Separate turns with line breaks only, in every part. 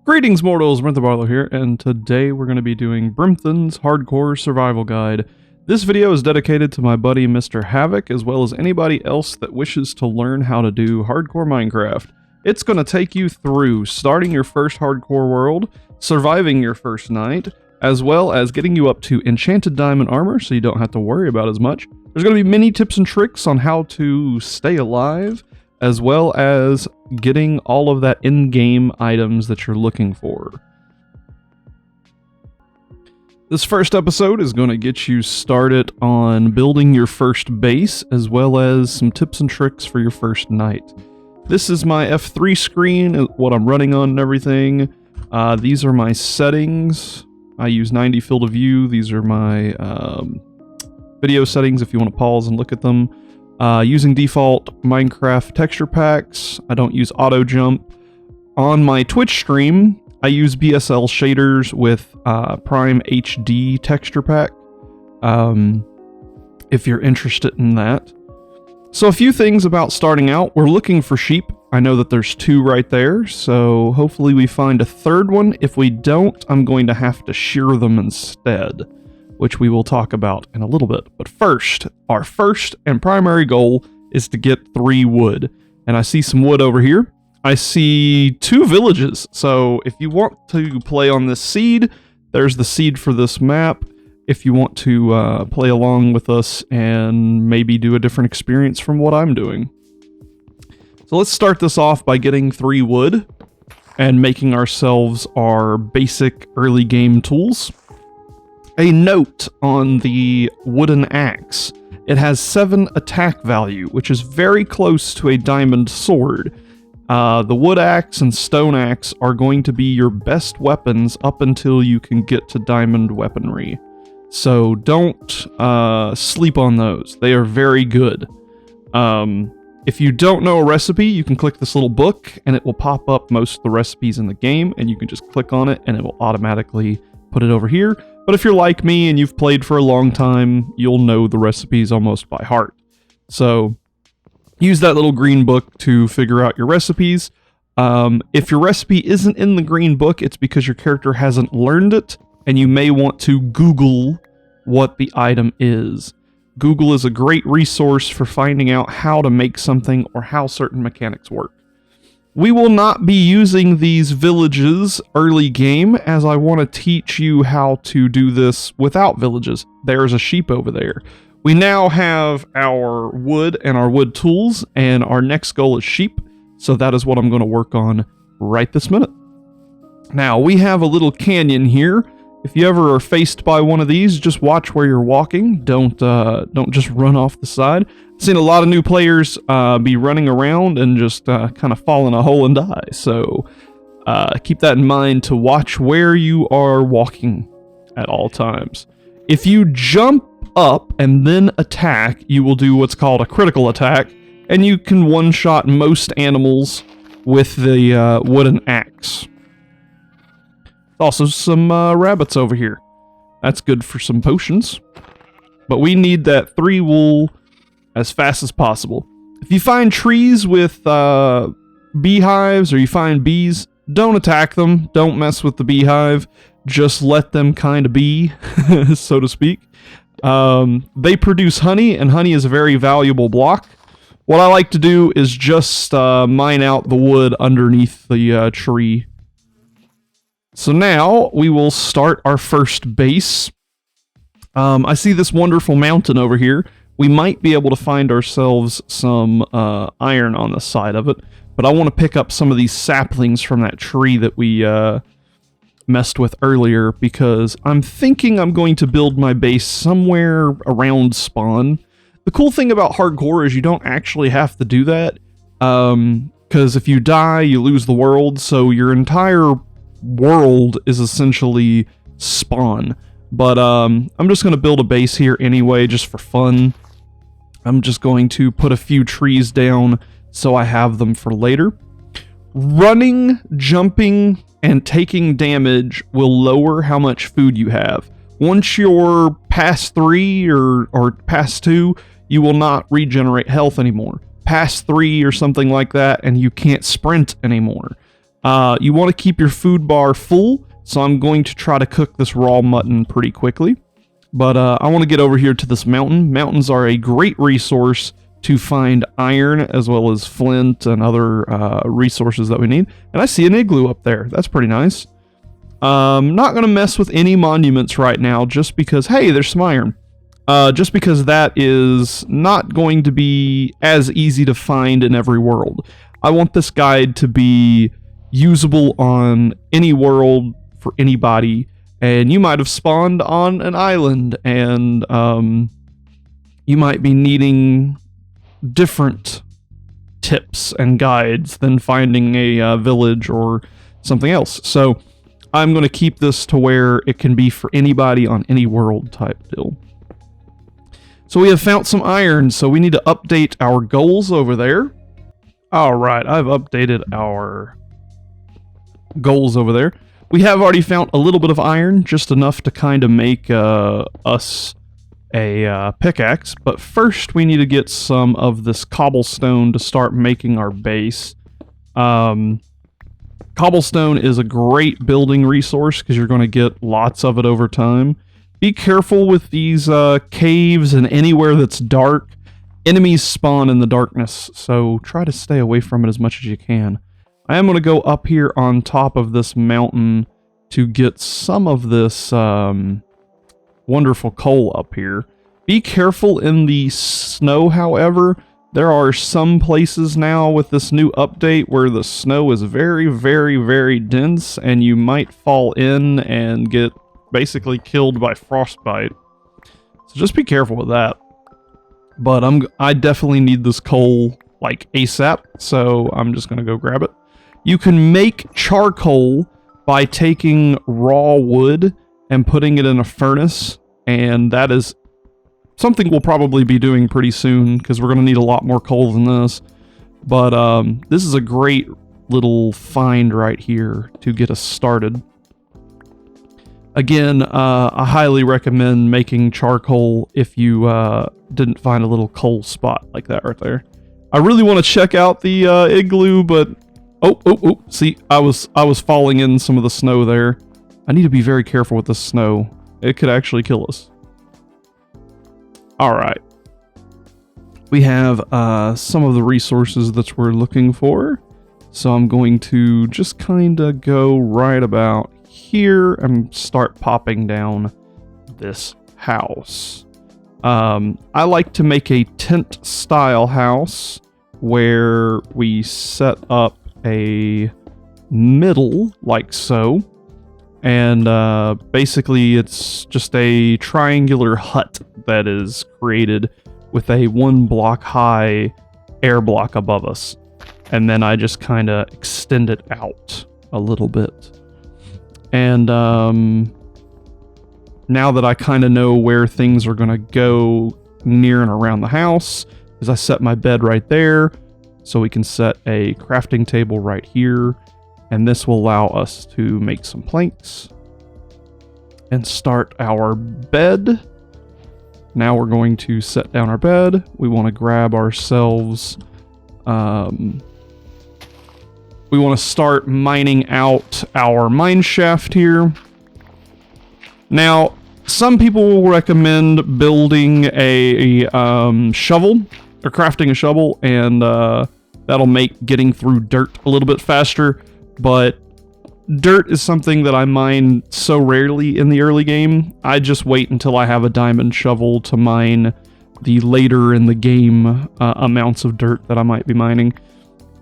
Greetings mortals, Brimthen here, and today we're going to be doing Brimthen's Hardcore Survival Guide. This video is dedicated to my buddy Mr. Havoc, as well as anybody else that wishes to learn how to do hardcore Minecraft. It's going to take you through starting your first hardcore world, surviving your first night, as well as getting you up to enchanted diamond armor so you don't have to worry about as much. There's going to be many tips and tricks on how to stay alive, as well as getting all of that in-game items that you're looking for. This first episode is going to get you started on building your first base, as well as some tips and tricks for your first night. This is my F3 screen, what I'm running on and everything. These are my settings. I use 90 field of view. These are my video settings if you want to pause and look at them. Using default Minecraft texture packs. I don't use auto jump. On my Twitch stream, I use BSL shaders with Prime HD texture pack, if you're interested in that. So a few things about starting out. We're looking for sheep. I know that there's two right there, so hopefully we find a third one. If we don't, I'm going to have to shear them instead, which we will talk about in a little bit. But first, our first and primary goal is to get 3 wood. And I see some wood over here. I see 2 villages. So if you want to play on this seed, there's the seed for this map. If you want to play along with us and maybe do a different experience from what I'm doing. So let's start this off by getting 3 wood and making ourselves our basic early game tools. A note on the wooden axe. It has 7 attack value, which is very close to a diamond sword. The wood axe and stone axe are going to be your best weapons up until you can get to diamond weaponry. So don't sleep on those. They are very good. If you don't know a recipe, you can click this little book and it will pop up most of the recipes in the game, and you can just click on it and it will automatically put it over here. But if you're like me and you've played for a long time, you'll know the recipes almost by heart. So use that little green book to figure out your recipes. If your recipe isn't in the green book, it's because your character hasn't learned it, and you may want to Google what the item is. Google is a great resource for finding out how to make something or how certain mechanics work. We will not be using these villages early game, as I want to teach you how to do this without villages. There's a sheep over there. We now have our wood and our wood tools, and our next goal is sheep, so that is what I'm going to work on right this minute. Now, we have a little canyon here. If you ever are faced by one of these, just watch where you're walking. Don't just run off the side. I've seen a lot of new players be running around and just kind of fall in a hole and die. So keep that in mind to watch where you are walking at all times. If you jump up and then attack, you will do what's called a critical attack, and you can one-shot most animals with the wooden axe. Also some rabbits over here. That's good for some potions. But we need that 3 wool as fast as possible. If you find trees with beehives, or you find bees, don't attack them. Don't mess with the beehive. Just let them kind of be, so to speak. They produce honey, and honey is a very valuable block. What I like to do is just mine out the wood underneath the tree. So now we will start our first base. I see this wonderful mountain over here. We might be able to find ourselves some iron on the side of it, but I want to pick up some of these saplings from that tree that we messed with earlier, because I'm thinking I'm going to build my base somewhere around spawn. The cool thing about hardcore is you don't actually have to do that, because if you die, you lose the world, so your entire world is essentially spawn. But I'm just going to build a base here anyway, just for fun. I'm just going to put a few trees down so I have them for later. Running, jumping, and taking damage will lower how much food you have. Once you're past 3 or past 2, you will not regenerate health anymore. Past 3 or something like that, and you can't sprint anymore. You want to keep your food bar full, so I'm going to try to cook this raw mutton pretty quickly. But I want to get over here to this mountain. Mountains are a great resource to find iron as well as flint and other resources that we need. And I see an igloo up there. That's pretty nice. Not going to mess with any monuments right now just because, hey, there's some iron. Just because that is not going to be as easy to find in every world. I want this guide to be usable on any world for anybody, and you might have spawned on an island, and you might be needing different tips and guides than finding a village or something else. So I'm going to keep this to where it can be for anybody on any world type deal. So we have found some iron, so we need to update our goals over there. Alright, I've updated our goals over there. We have already found a little bit of iron, just enough to kind of make us a pickaxe. But first we need to get some of this cobblestone to start making our base. Cobblestone is a great building resource because you're going to get lots of it over time. Be careful with these caves and anywhere that's dark. Enemies spawn in the darkness, so try to stay away from it as much as you can. I am going to go up here on top of this mountain to get some of this wonderful coal up here. Be careful in the snow, however. There are some places now with this new update where the snow is very, very, very dense, and you might fall in and get basically killed by frostbite. So just be careful with that. But I definitely need this coal like ASAP, so I'm just gonna go grab it. You can make charcoal by taking raw wood and putting it in a furnace, and that is something we'll probably be doing pretty soon because we're gonna need a lot more coal than this. But this is a great little find right here to get us started. Again, I highly recommend making charcoal if you didn't find a little coal spot like that right there. I really want to check out the igloo, but oh! See, I was falling in some of the snow there. I need to be very careful with the snow. It could actually kill us. All right, we have some of the resources that we're looking for, so I'm going to just kind of go right about here and start popping down this house. I like to make a tent style house where we set up a middle like so, and basically it's just a triangular hut that is created with a 1 block high air block above us, and then I just kind of extend it out a little bit. And now that I kind of know where things are going to go near and around the house, is I set my bed right there, so we can set a crafting table right here, and this will allow us to make some planks and start our bed. Now we're going to set down our bed. We want to grab ourselves... we want to start mining out our mine shaft here. Now, some people will recommend building a shovel, or crafting a shovel, and that'll make getting through dirt a little bit faster, but dirt is something that I mine so rarely in the early game. I just wait until I have a diamond shovel to mine the later in the game amounts of dirt that I might be mining.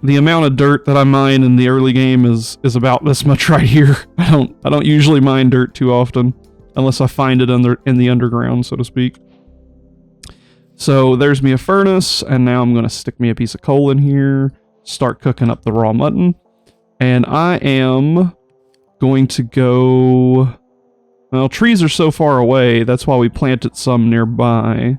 The amount of dirt that I mine in the early game is about this much right here. I don't usually mine dirt too often, unless I find it in the underground, so to speak. So there's me a furnace, and now I'm going to stick me a piece of coal in here, start cooking up the raw mutton, and I am going to go... Well, trees are so far away, that's why we planted some nearby.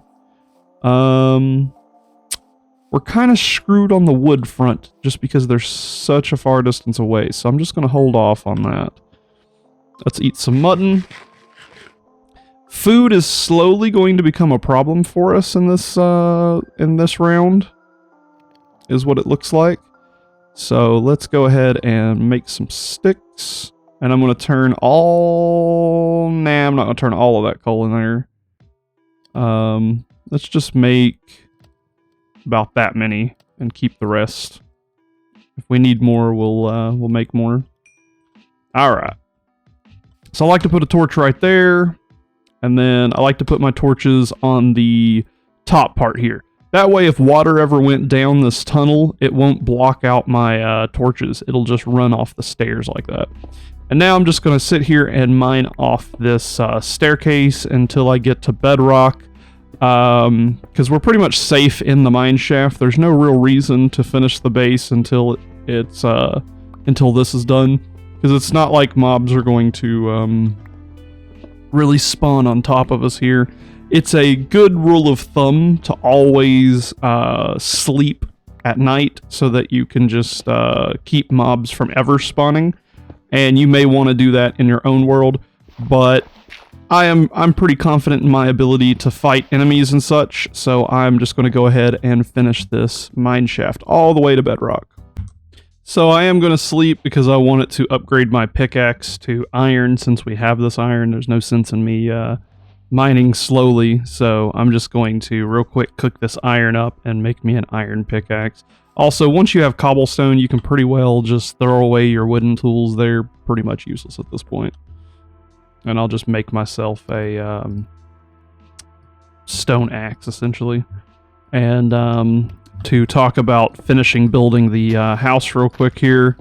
We're kind of screwed on the wood front just because they're such a far distance away, so I'm just going to hold off on that. Let's eat some mutton. Food is slowly going to become a problem for us in this round, is what it looks like. So let's go ahead and make some sticks. And I'm going to turn all... Nah, I'm not going to turn all of that coal in there. Let's just make about that many and keep the rest. If we need more, we'll make more. Alright. So I like to put a torch right there. And then I like to put my torches on the top part here. That way, if water ever went down this tunnel, it won't block out my torches. It'll just run off the stairs like that. And now I'm just going to sit here and mine off this staircase until I get to bedrock. Because we're pretty much safe in the mine shaft. There's no real reason to finish the base until until this is done. Because it's not like mobs are going to really spawn on top of us here. It's a good rule of thumb to always sleep at night so that you can just keep mobs from ever spawning. And you may want to do that in your own world, but I'm pretty confident in my ability to fight enemies and such, so I'm just going to go ahead and finish this mine shaft all the way to bedrock. So I am going to sleep because I want it to upgrade my pickaxe to iron. Since we have this iron, there's no sense in me mining slowly, so I'm just going to real quick cook this iron up and make me an iron pickaxe. Also, once you have cobblestone, you can pretty well just throw away your wooden tools. They're pretty much useless at this point. And I'll just make myself a stone axe, essentially. And to talk about finishing building the house real quick here,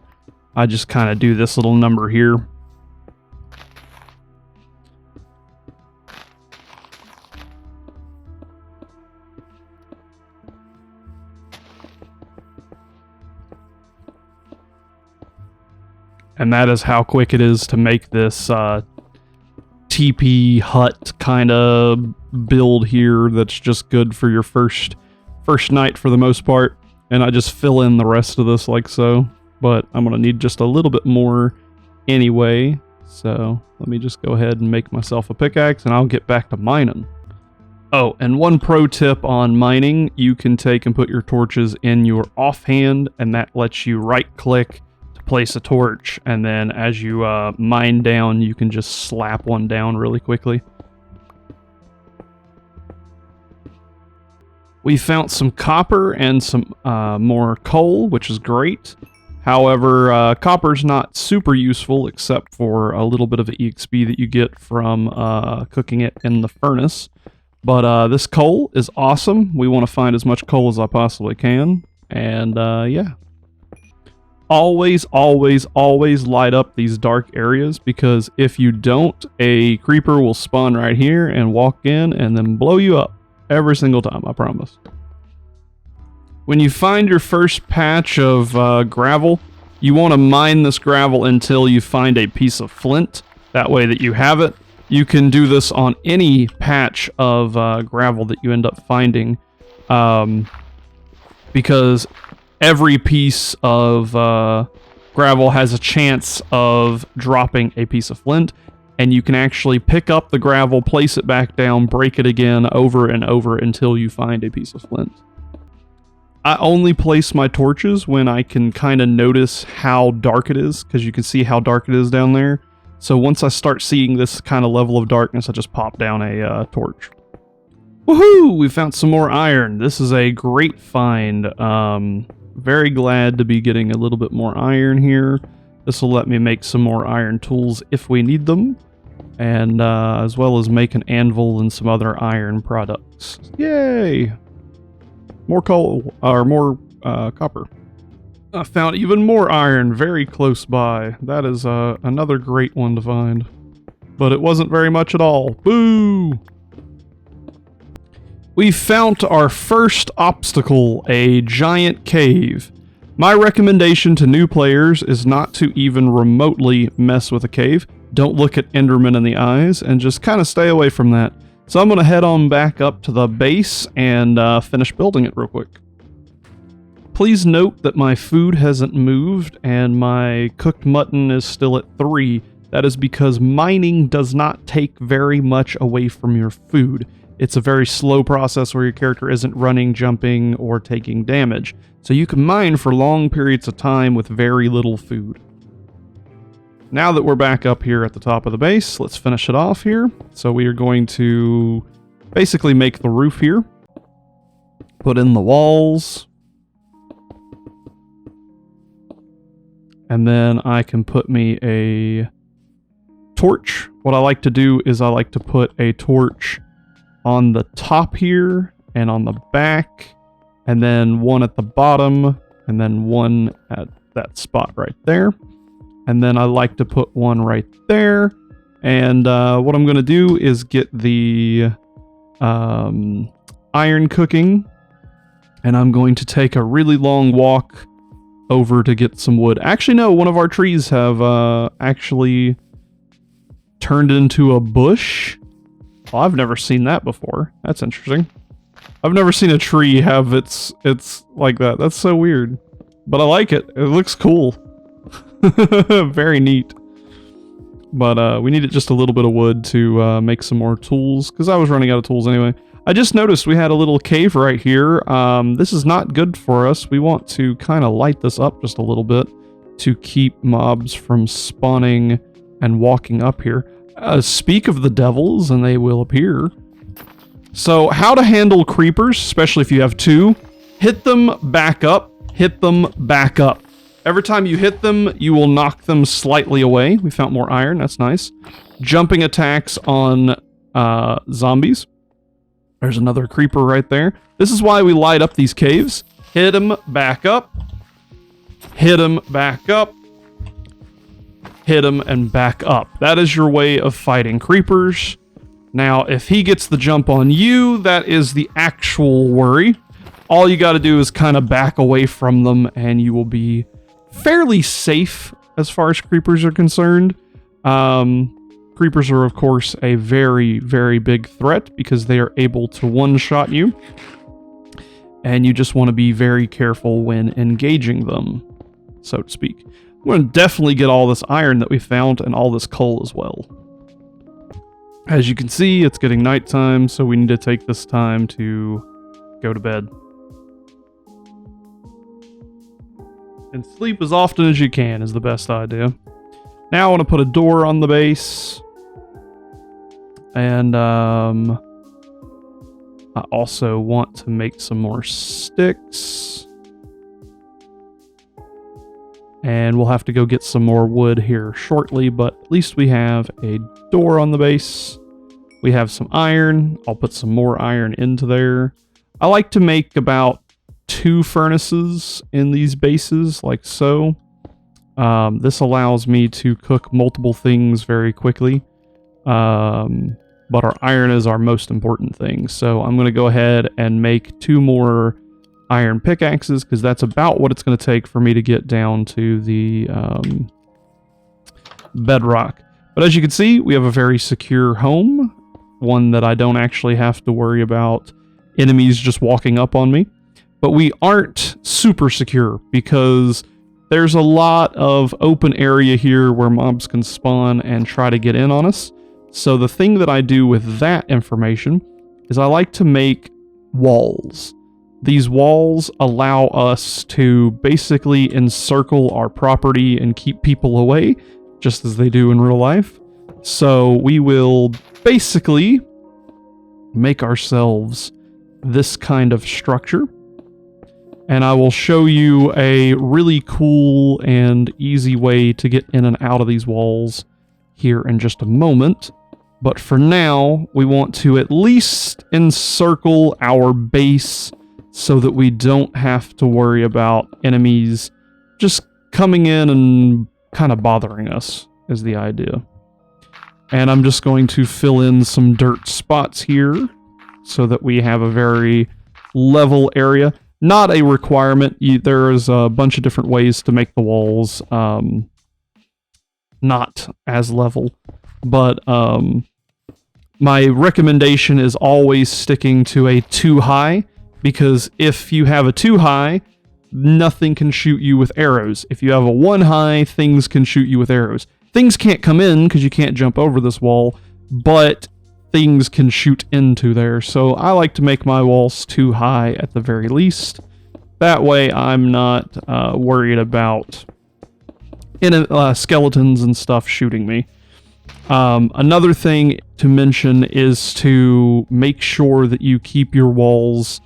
I just kind of do this little number here. And that is how quick it is to make this TP hut kind of build here that's just good for your first night for the most part. And I just fill in the rest of this like so. But I'm going to need just a little bit more anyway. So let me just go ahead and make myself a pickaxe and I'll get back to mining. Oh, and one pro tip on mining, you can take and put your torches in your offhand, and that lets you right click place a torch, and then as you mine down, you can just slap one down really quickly. We found some copper and some more coal, which is great. However, copper's not super useful except for a little bit of EXP that you get from cooking it in the furnace. But this coal is awesome. We want to find as much coal as I possibly can. And yeah. Always, always, always light up these dark areas, because if you don't, a creeper will spawn right here and walk in and then blow you up every single time, I promise. When you find your first patch of gravel, you want to mine this gravel until you find a piece of flint. That way that you have it. You can do this on any patch of gravel that you end up finding, because every piece of gravel has a chance of dropping a piece of flint, and you can actually pick up the gravel, place it back down, break it again over and over until you find a piece of flint. I only place my torches when I can kind of notice how dark it is, because you can see how dark it is down there. So once I start seeing this kind of level of darkness, I just pop down a torch. Woohoo! We found some more iron. This is a great find. Very glad to be getting a little bit more iron here. This will let me make some more iron tools if we need them, and as well as make an anvil and some other iron products. Yay! More coal, or more copper. I found even more iron very close by. That is another great one to find. But it wasn't very much at all. Boo! We found our first obstacle, a giant cave. My recommendation to new players is not to even remotely mess with a cave. Don't look at Enderman in the eyes, and just kind of stay away from that. So I'm going to head on back up to the base and finish building it real quick. Please note that my food hasn't moved, and my cooked mutton is still at 3. That is because mining does not take very much away from your food. It's a very slow process where your character isn't running, jumping, or taking damage. So you can mine for long periods of time with very little food. Now that we're back up here at the top of the base, let's finish it off here. So we are going to basically make the roof here. Put in the walls. And then I can put me a torch. What I like to do is I like to put a torch on the top here and on the back, and then one at the bottom, and then one at that spot right there. And then I like to put one right there. And what I'm going to do is get the iron cooking, and I'm going to take a really long walk over to get some wood. Actually, no, one of our trees have actually turned into a bush. Well, I've never seen that before. That's interesting. I've never seen a tree have its like that. That's so weird. But I like it. It looks cool. Very neat. But we needed just a little bit of wood to make some more tools, because I was running out of tools anyway. I just noticed we had a little cave right here. This is not good for us. We want to kind of light this up just a little bit to keep mobs from spawning and walking up here. Speak of the devils, and they will appear. So how to handle creepers, especially if you have two. Hit them, back up, hit them, back up. Every time you hit them, you will knock them slightly away. We found more iron, that's nice. Jumping attacks on zombies. There's another creeper right there. This is why we light up these caves. Hit him, back up. Hit him, back up. Hit him, and back up. That is your way of fighting creepers. Now, if he gets the jump on you, that is the actual worry. All you got to do is kind of back away from them, and you will be fairly safe as far as creepers are concerned. Creepers are, of course, a very, very big threat because they are able to one-shot you. And you just want to be very careful when engaging them, so to speak. I'm going to definitely get all this iron that we found and all this coal as well. As you can see, it's getting nighttime, so we need to take this time to go to bed. And sleep as often as you can is the best idea. Now I want to put a door on the base. And I also want to make some more sticks. And we'll have to go get some more wood here shortly, but at least we have a door on the base. We have some iron. I'll put some more iron into there. I like to make about 2 furnaces in these bases, like so. This allows me to cook multiple things very quickly. But our iron is our most important thing. So I'm going to go ahead and make 2 more iron pickaxes, because that's about what it's going to take for me to get down to the bedrock. But as you can see, we have a very secure home. One that I don't actually have to worry about enemies just walking up on me. But we aren't super secure, because there's a lot of open area here where mobs can spawn and try to get in on us. So the thing that I do with that information is I like to make walls. These walls allow us to basically encircle our property and keep people away, just as they do in real life. So we will basically make ourselves this kind of structure. And I will show you a really cool and easy way to get in and out of these walls here in just a moment. But for now, we want to at least encircle our base so that we don't have to worry about enemies just coming in and kind of bothering us, is the idea. And I'm just going to fill in some dirt spots here so that we have a very level area. Not a requirement. There's a bunch of different ways to make the walls not as level. But my recommendation is always sticking to a 2 high, because if you have a 2 high, nothing can shoot you with arrows. If you have a 1 high, things can shoot you with arrows. Things can't come in because you can't jump over this wall, but things can shoot into there. So I like to make my walls 2 high at the very least. That way I'm not worried about skeletons and stuff shooting me. Another thing to mention is to make sure that you keep your walls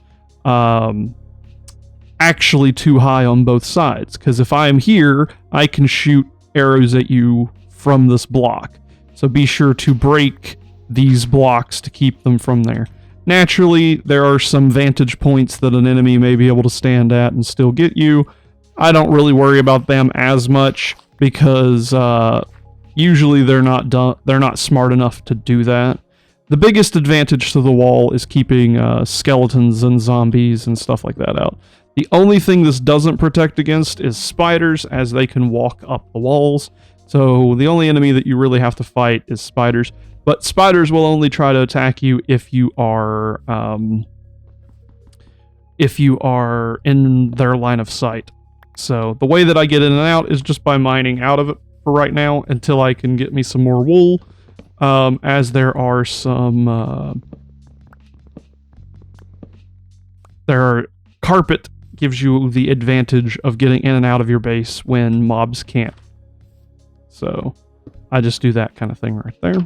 actually too high on both sides, because if I am here, I can shoot arrows at you from this block. So be sure to break these blocks to keep them from there. Naturally, there are some vantage points that an enemy may be able to stand at and still get you. I don't really worry about them as much because usually they're not smart enough to do that. The biggest advantage to the wall is keeping skeletons and zombies and stuff like that out. The only thing this doesn't protect against is spiders, as they can walk up the walls. So the only enemy that you really have to fight is spiders. But spiders will only try to attack you if you are in their line of sight. So the way that I get in and out is just by mining out of it for right now until I can get me some more wool. As there are some carpet gives you the advantage of getting in and out of your base when mobs can't. So I just do that kind of thing right there.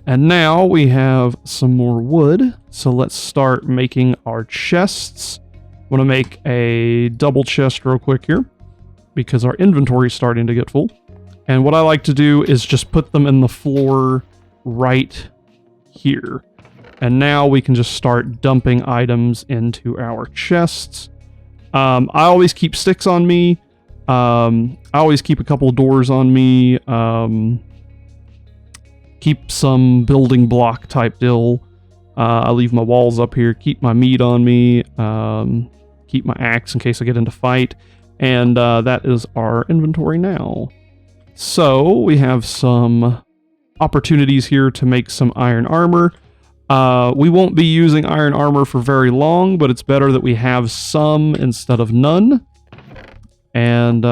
And now we have some more wood. So let's start making our chests. I'm going to make a double chest real quick here because our inventory is starting to get full. And what I like to do is just put them in the floor right here. And now we can just start dumping items into our chests. I always keep sticks on me. I always keep a couple doors on me. Keep some building block type deal. I leave my walls up here. Keep my meat on me. Keep my axe in case I get into fight. And that is our inventory now. So we have some opportunities here to make some iron armor. We won't be using iron armor for very long, but it's better that we have some instead of none. And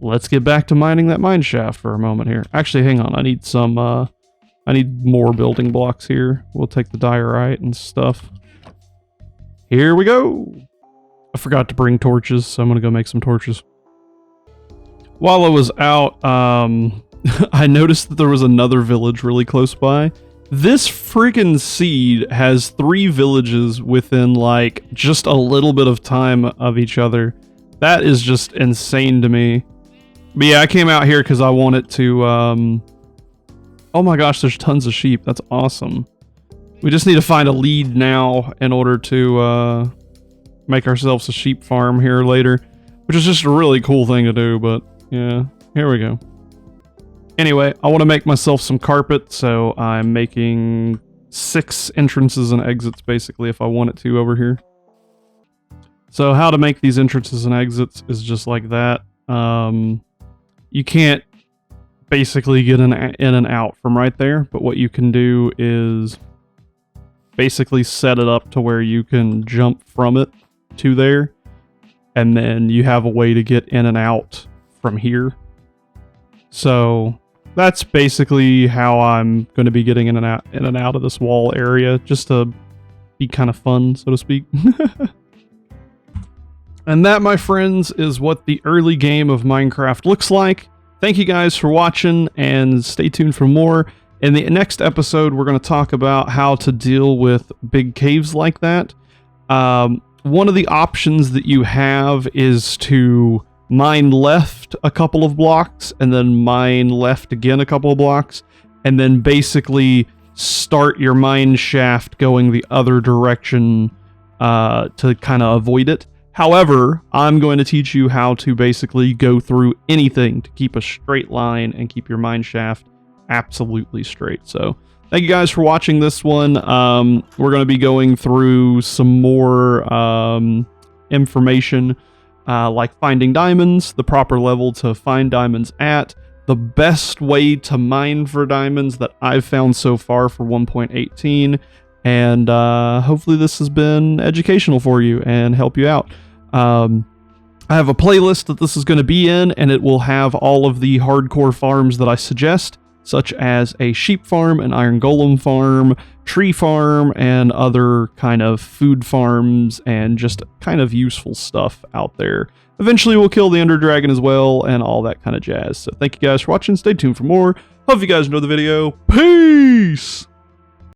let's get back to mining that mine shaft for a moment here. Actually, hang on. I need some, I need more building blocks here. We'll take the diorite and stuff. Here we go. I forgot to bring torches, so I'm going to go make some torches. While I was out, I noticed that there was another village really close by. This freaking seed has 3 villages within, like, just a little bit of time of each other. That is just insane to me. But yeah, I came out here because I wanted to, oh my gosh, there's tons of sheep. That's awesome. We just need to find a lead now in order to, make ourselves a sheep farm here later. Which is just a really cool thing to do, but yeah, here we go. Anyway, I want to make myself some carpet, so I'm making 6 entrances and exits, basically, if I want it to over here. So how to make these entrances and exits is just like that. You can't basically get in and out from right there, but what you can do is basically set it up to where you can jump from it to there, and then you have a way to get in and out from here. So that's basically how I'm going to be getting in and out of this wall area, just to be kind of fun, so to speak. And that, my friends, is what the early game of Minecraft looks like. Thank you guys for watching, and stay tuned for more. In the next episode, we're going to talk about how to deal with big caves like that. One of the options that you have is to mine left a couple of blocks, and then mine left again a couple of blocks, and then basically start your mine shaft going the other direction to kind of avoid it. However, I'm going to teach you how to basically go through anything to keep a straight line and keep your mine shaft absolutely straight. So thank you guys for watching this one. We're going to be going through some more information like finding diamonds, the proper level to find diamonds at, the best way to mine for diamonds that I've found so far for 1.18, and hopefully this has been educational for you and help you out. I have a playlist that this is going to be in, and it will have all of the hardcore farms that I suggest. such as a sheep farm, an iron golem farm, tree farm, and other kind of food farms and just kind of useful stuff out there. Eventually we'll kill the Ender Dragon as well and all that kind of jazz. So thank you guys for watching. Stay tuned for more. Hope you guys enjoyed the video. Peace!